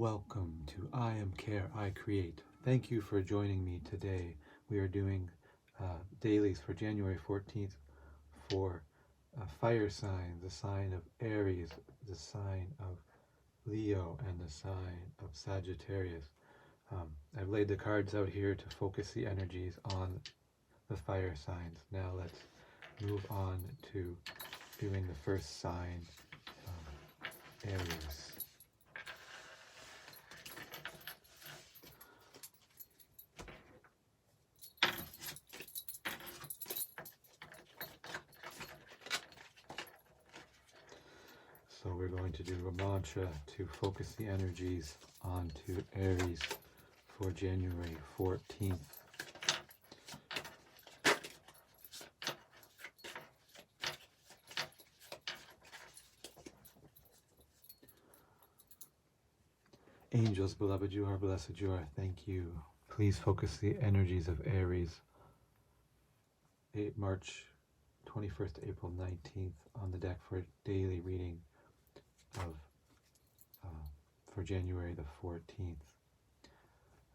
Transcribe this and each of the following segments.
Welcome to I Am Care, I Create. Thank you for joining me today. We are doing dailies for January 14th for fire signs, the sign of Aries, the sign of Leo, and the sign of Sagittarius. I've laid the cards out here to focus the energies on the fire signs. Now let's move on to doing the first sign, Aries. So we're going to do a mantra to focus the energies onto Aries for January 14th. Angels, beloved, you are blessed, you are. Thank you. Please focus the energies of Aries. March 21st to April 19th on the deck for daily reading of for January the 14th.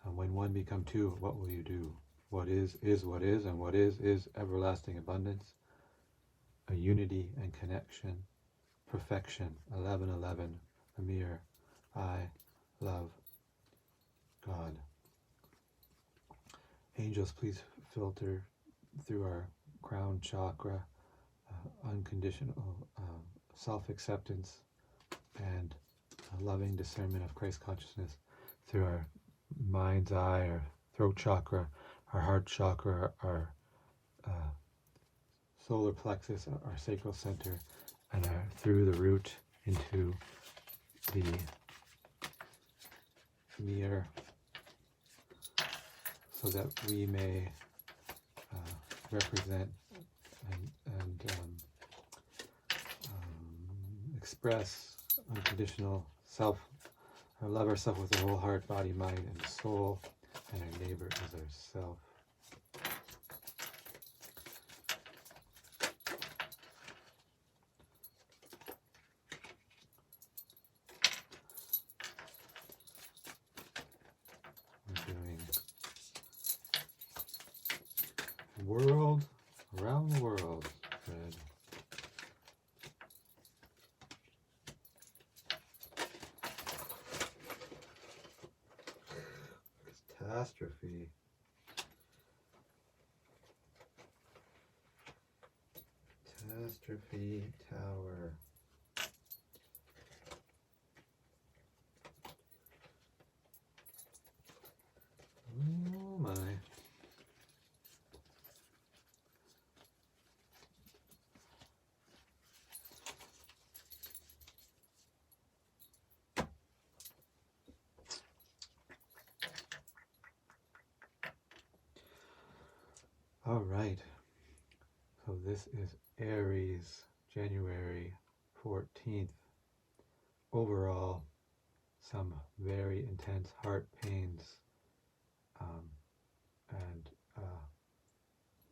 When one become two, what will you do? What is what is, and what is everlasting abundance, a unity and connection, perfection, 1111, a mirror, I love God. Angels, please filter through our crown chakra, unconditional self-acceptance and loving discernment of Christ consciousness through our mind's eye, our throat chakra, our heart chakra, our solar plexus, our sacral center, and through the root into the mirror, so that we may represent and express unconditional self, or love ourselves with our whole heart, body, mind, and soul, and our neighbor as ourself. We're doing world around the world. Good. Catastrophe. Catastrophe Tower. Oh my. All right, so this is Aries, January 14th. Overall, some very intense heart pains and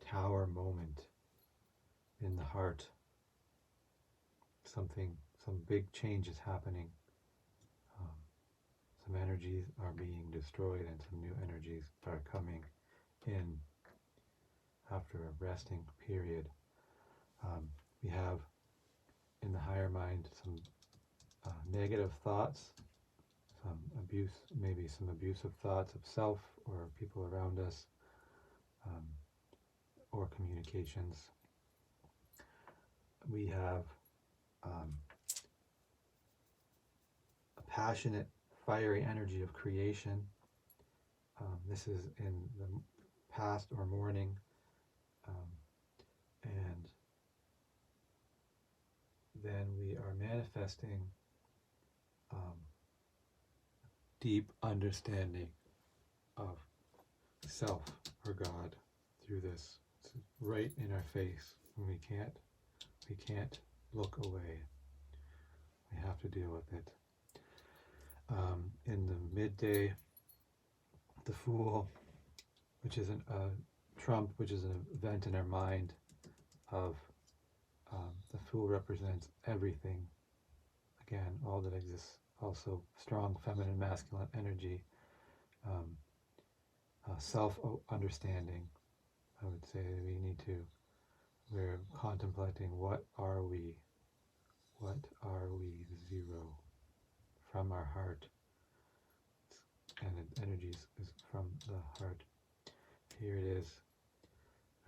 tower moment in the heart. Some big change is happening. Some energies are being destroyed and some new energies are coming in after a resting period. We have in the higher mind some negative thoughts, some abuse, maybe some abusive thoughts of self or people around us, or communications. We have a passionate, fiery energy of creation. This is in the past or morning. And then we are manifesting deep understanding of self or God through this. It's right in our face, and we can't look away. We have to deal with it. In the midday, the Fool, which is a trump, which is an event in our mind of the Fool represents everything. Again, all that exists, also strong feminine, masculine energy, self-understanding. I would say we're contemplating what are we, the zero, from our heart, and the energy is from the heart. Here it is,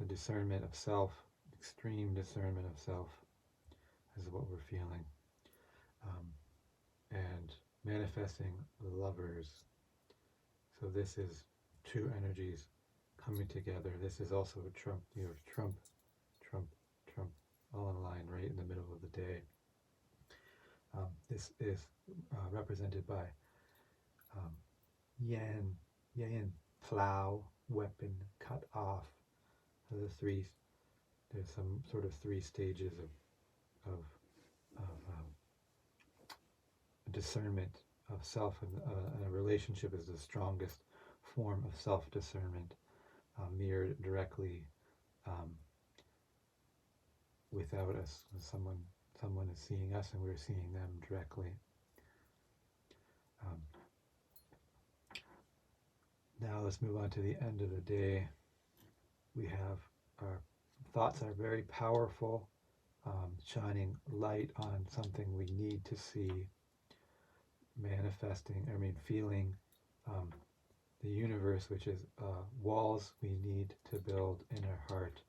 a discernment of self, extreme discernment of self is what we're feeling. And manifesting lovers. So this is two energies coming together. This is also a Trump, Trump, all in line right in the middle of the day. This is represented by yan, plow, weapon, cut off. So there's some sort of three stages of discernment of self, and a relationship is the strongest form of self-discernment, mirrored directly without us. Someone is seeing us and we're seeing them directly. Now let's move on to the end of the day. We have our thoughts are very powerful, shining light on something we need to see, feeling the universe, which is walls we need to build in our heart,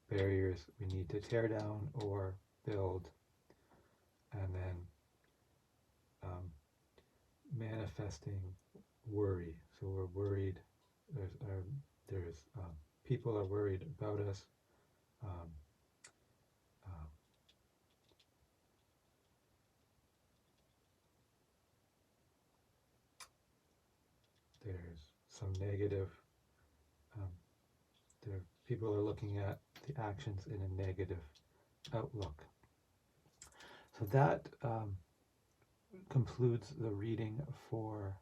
barriers we need to tear down or build, and then manifesting worry. So we're worried. There's people are worried about us. There's some negative. People are looking at the actions in a negative outlook. So that concludes the reading for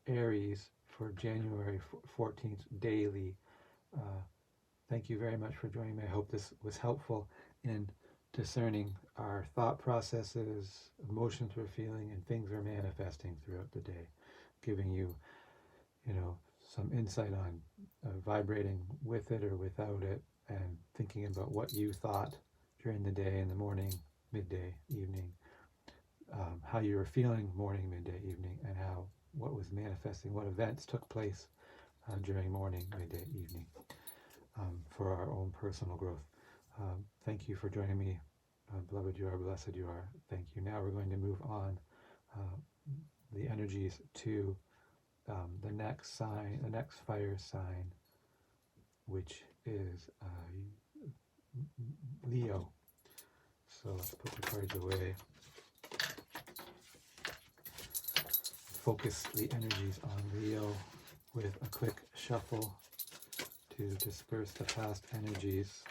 Aries for January 14th daily. Thank you very much for joining me. I hope this was helpful in discerning our thought processes, emotions we're feeling, and things we're manifesting throughout the day, giving you, some insight on vibrating with it or without it, and thinking about what you thought during the day, in the morning, midday, evening, how you were feeling morning, midday, evening, and what was manifesting, what events took place during morning, midday, evening, for our own personal growth. Thank you for joining me. Beloved you are, blessed you are. Thank you. Now we're going to move on the energies to the next sign, the next fire sign, which is Leo. So let's put the cards away. Focus the energies on Leo with a quick shuffle to disperse the past energies.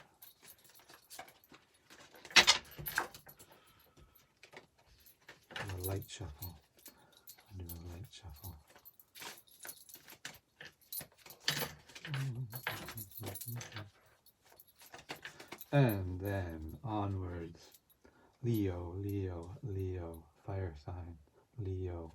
A light shuffle. I'll do a light shuffle. And then onwards. Leo, Leo, Leo, fire sign, Leo.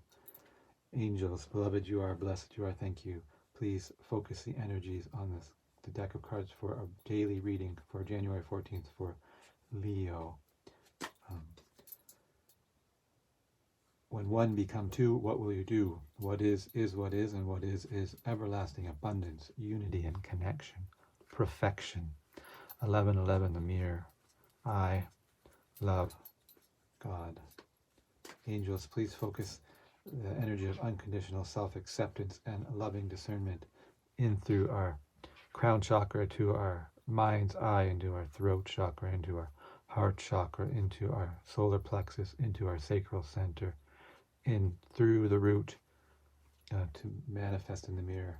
Angels, beloved you are, blessed you are, thank you. Please focus the energies on the deck of cards for a daily reading for January 14th for Leo. When one become two, what will you do? What is what is, and what is everlasting abundance, unity and connection, perfection. 11:11, the mirror. I love God. Angels, please focus the energy of unconditional self-acceptance and loving discernment in through our crown chakra to our mind's eye, into our throat chakra, into our heart chakra, into our solar plexus, into our sacral center, in through the root, to manifest in the mirror,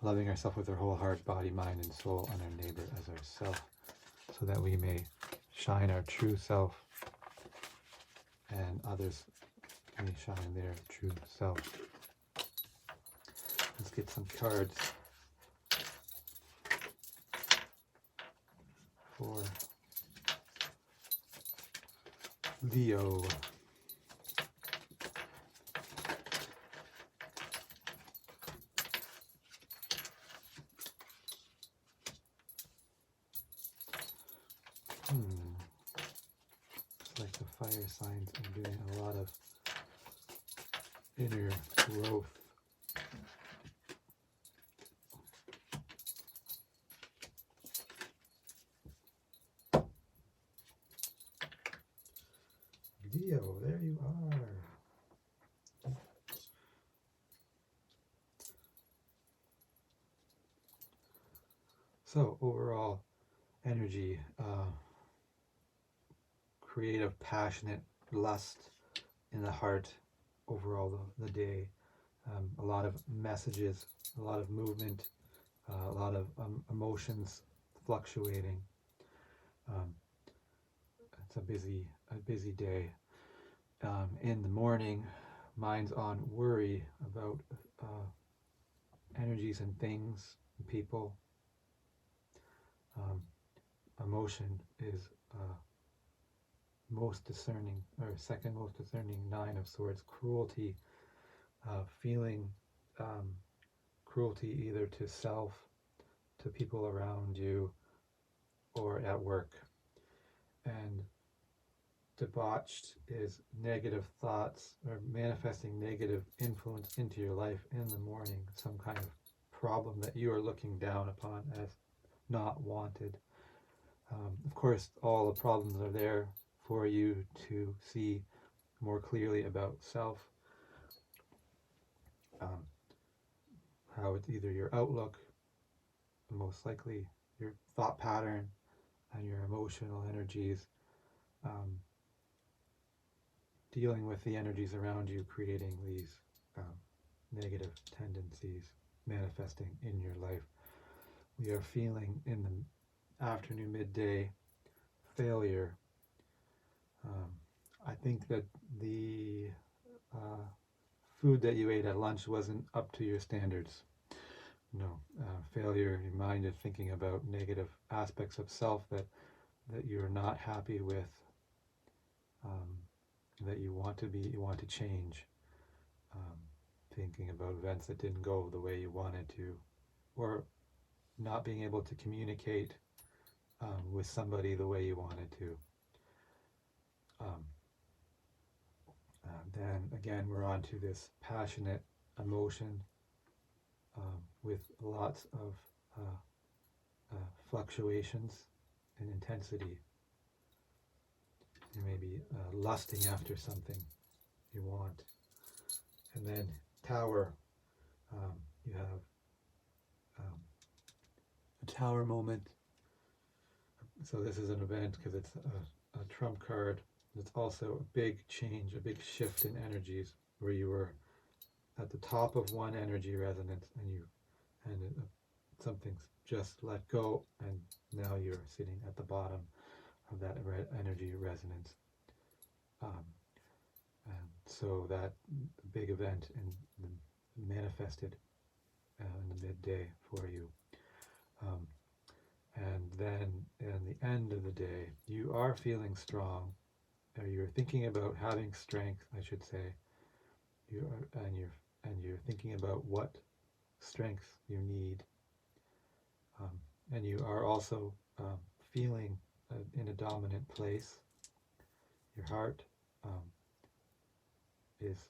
loving ourselves with our whole heart, body, mind, and soul, and our neighbor as ourself, so that we may shine our true self and others may shine their true self. Let's get some cards for Leo. It's like the fire signs are doing a lot of inner growth. Leo, there you are. So overall energy, creative, passionate, lust in the heart overall the day. A lot of messages, a lot of movement, a lot of emotions fluctuating. It's a busy day. In the morning, mind's on worry about energies and things and people. Emotion is most discerning, or second most discerning, Nine of Swords. Cruelty, feeling cruelty either to self, to people around you, or at work. And debauched is negative thoughts or manifesting negative influence into your life in the morning, some kind of problem that you are looking down upon as not wanted. Of course, all the problems are there for you to see more clearly about self. How it's either your outlook, most likely your thought pattern, and your emotional energies, dealing with the energies around you, creating these negative tendencies manifesting in your life. We are feeling in the afternoon, midday, failure. I think that the food that you ate at lunch wasn't up to your standards. No, failure, your mind is thinking about negative aspects of self that you're not happy with, that you want to change, thinking about events that didn't go the way you wanted to, or not being able to communicate with somebody the way you wanted to. Then again, we're on to this passionate emotion with lots of fluctuations in intensity. You may be lusting after something you want. And then Tower, you have a Tower moment. So this is an event because it's a trump card. It's also a big change, a big shift in energies, where you were at the top of one energy resonance and something's just let go, and now you're sitting at the bottom of that energy resonance. And so that big event manifested in the midday for you. And then in the end of the day, you are feeling strong, or you're thinking about having strength, I should say. You're thinking about what strength you need, and you are also feeling in a dominant place. Your heart is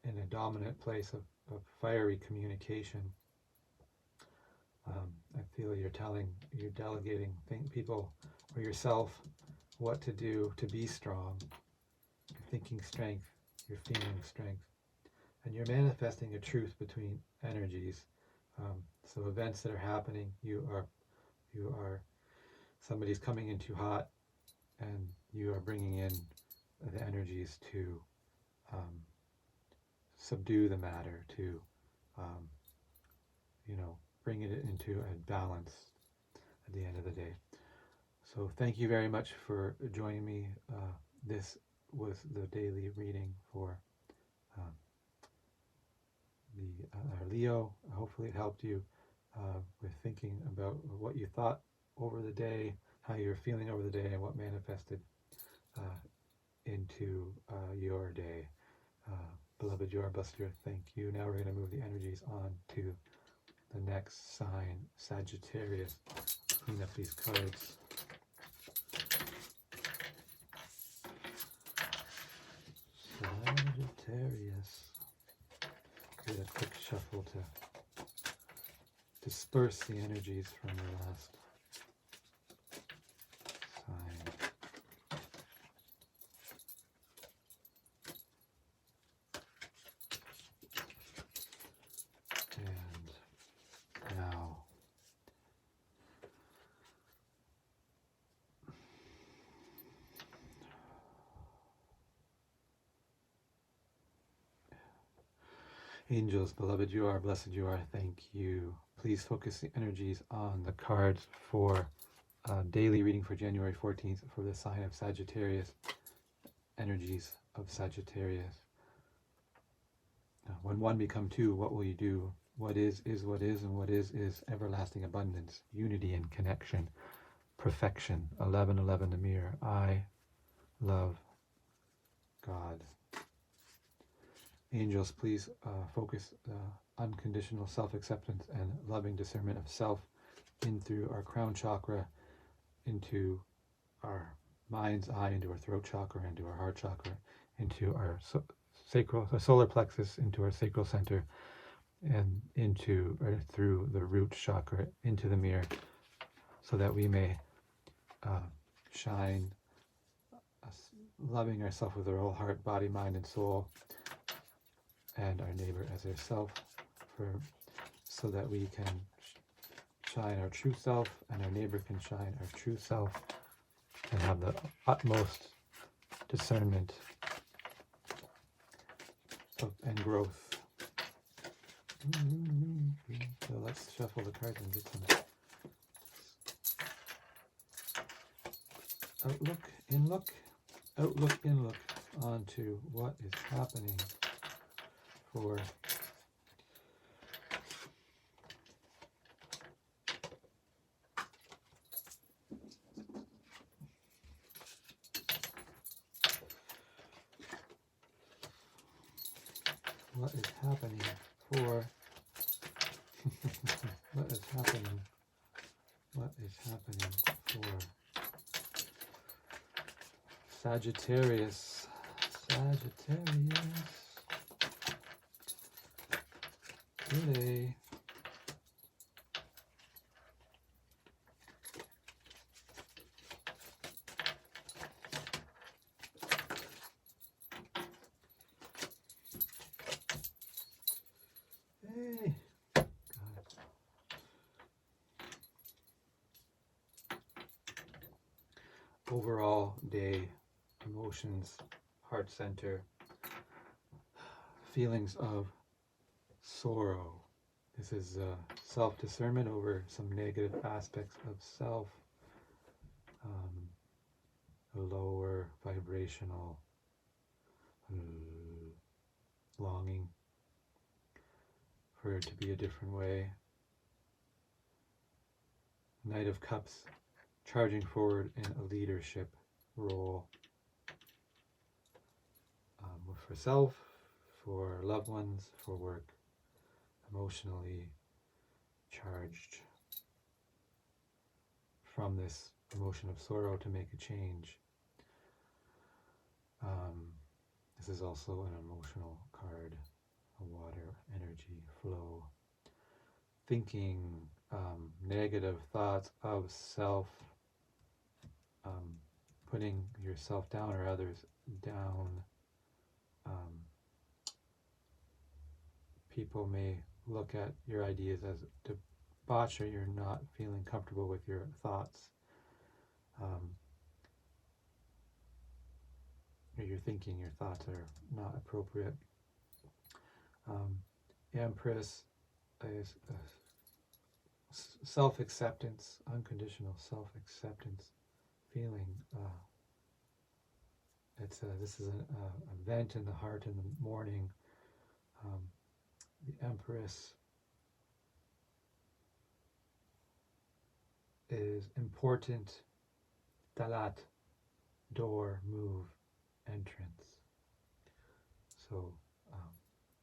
in a dominant place of fiery communication. I feel you're delegating people or yourself what to do to be strong. You're thinking strength, you're feeling strength, and you're manifesting a truth between energies. So events that are happening, you are somebody's coming in too hot, and you are bringing in the energies to subdue the matter, to bring it into a balance at the end of the day. So thank you very much for joining me. This was the daily reading for the Leo. Hopefully it helped you with thinking about what you thought over the day, how you're feeling over the day, and what manifested into your day. Beloved, you are blessed. Thank you. Now we're going to move the energies on to the next sign, Sagittarius. Clean up these cards. Sagittarius. Get a quick shuffle to disperse the energies from the last sign. And now angels, beloved you are, blessed you are, thank you. Please focus the energies on the cards for daily reading for January 14th for the sign of Sagittarius, energies of Sagittarius. When one become two, what will you do? What is what is, and what is everlasting abundance, unity and connection, perfection. 11:11 the mirror. I love God. Angels, please focus unconditional self-acceptance and loving discernment of self in through our crown chakra, into our mind's eye, into our throat chakra, into our heart chakra, into our sacral, solar plexus, into our sacral center, and into or through the root chakra into the mirror, so that we may shine, loving ourselves with our whole heart, body, mind, and soul, and our neighbor as ourself, so that we can shine our true self, and our neighbor can shine our true self, and have the utmost discernment and growth. So let's shuffle the cards and get some outlook, inlook onto what is happening for what is happening for what is happening for Sagittarius today. Hey, God. Overall day, emotions, heart center, feelings of sorrow. This is self-discernment over some negative aspects of self, a lower vibrational longing for it to be a different way. Knight of Cups, charging forward in a leadership role, for self, for loved ones, for work, emotionally charged from this emotion of sorrow to make a change. This is also an emotional card, a water energy flow. Thinking negative thoughts of self, putting yourself down or others down. People may look at your ideas as debauch, or you're not feeling comfortable with your thoughts. Or you're thinking your thoughts are not appropriate. Empress is self-acceptance, unconditional self-acceptance feeling. This is an event in the heart in the morning. The Empress is important. Dalat, door, move, entrance. So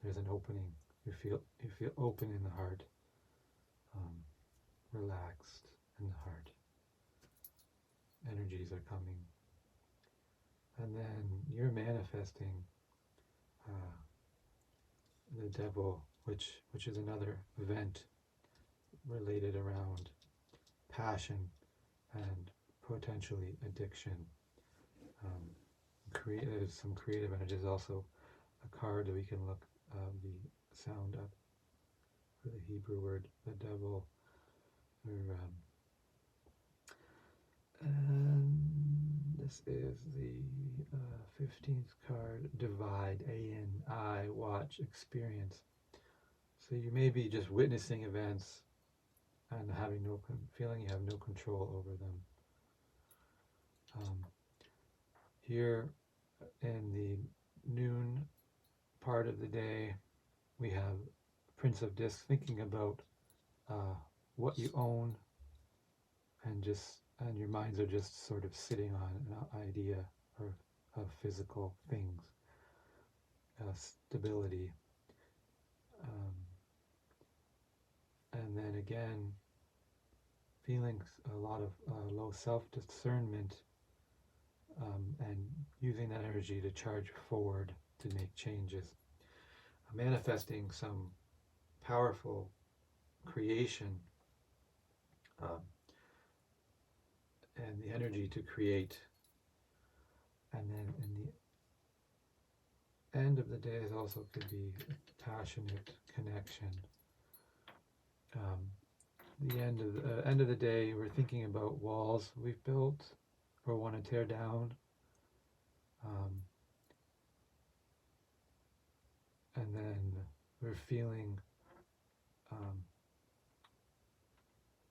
there's an opening. You feel open in the heart, relaxed in the heart. Energies are coming, and then you're manifesting the devil, which is another event related around passion and potentially addiction. There's some creative energy. There's also a card that we can look the sound up for the Hebrew word, the devil, or and this is the 15th card, divide, A-N-I, watch, experience. So you may be just witnessing events and having feeling you have no control over them. Here in the noon part of the day, we have Prince of Discs thinking about what you own, and your minds are just sort of sitting on an idea of physical things, stability, and then again feeling a lot of low self-discernment, and using that energy to charge forward to make changes, manifesting some powerful creation, and the energy to create. And then in the end of the day is also could be a passionate connection. The end of the day, we're thinking about walls we've built or want to tear down, and then we're feeling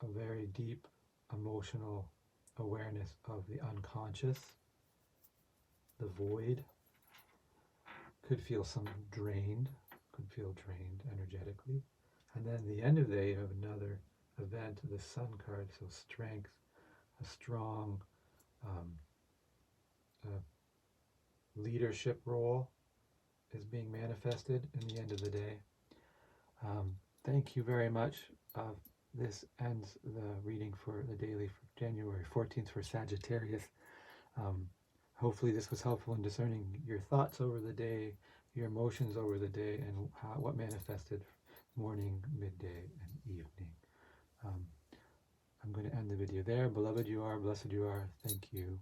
a very deep emotional awareness of the unconscious, the void. Could feel drained energetically. And then the end of the day, you have another event, the sun card, so strength, a strong leadership role is being manifested in the end of the day. Thank you very much. This ends the reading for the daily for January 14th for Sagittarius. Hopefully this was helpful in discerning your thoughts over the day, your emotions over the day, and what manifested morning, midday, and evening. I'm going to end the video there. Beloved you are, blessed you are. Thank you.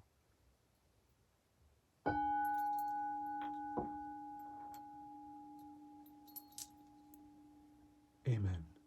Amen.